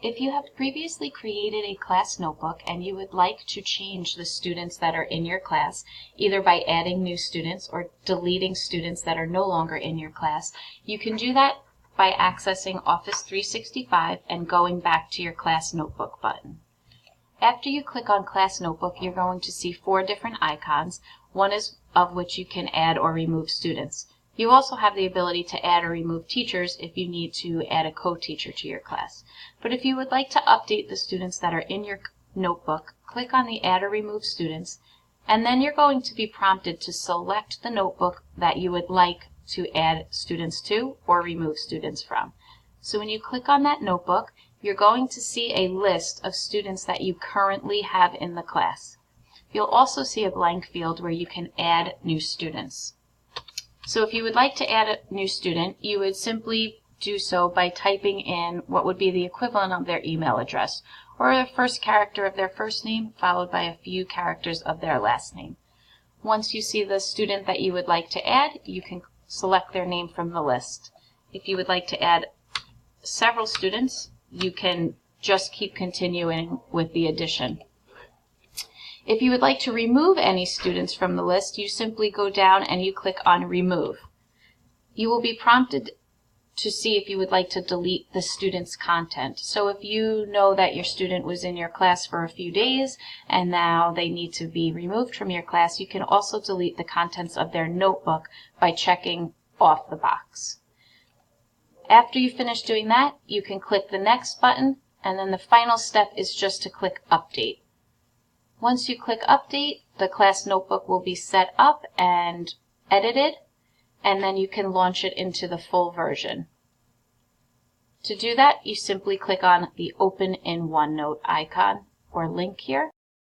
If you have previously created a class notebook and you would like to change the students that are in your class, either by adding new students or deleting students that are no longer in your class, you can do that by accessing Office 365 and going back to your Class Notebook button. After you click on Class Notebook, you're going to see 4 different icons, one is of which you can add or remove students. You also have the ability to add or remove teachers if you need to add a co-teacher to your class. But if you would like to update the students that are in your notebook, click on the Add or Remove Students, and then you're going to be prompted to select the notebook that you would like to add students to or remove students from. So when you click on that notebook, you're going to see a list of students that you currently have in the class. You'll also see a blank field where you can add new students. So if you would like to add a new student, you would simply do so by typing in what would be the equivalent of their email address, or the first character of their first name followed by a few characters of their last name. Once you see the student that you would like to add, you can select their name from the list. If you would like to add several students, you can just keep continuing with the addition. If you would like to remove any students from the list, you simply go down and you click on Remove. You will be prompted to see if you would like to delete the student's content. So if you know that your student was in your class for a few days and now they need to be removed from your class, you can also delete the contents of their notebook by checking off the box. After you finish doing that, you can click the Next button, and then the final step is just to click Update. Once you click Update, the class notebook will be set up and edited, and then you can launch it into the full version. To do that, you simply click on the Open in OneNote icon or link here,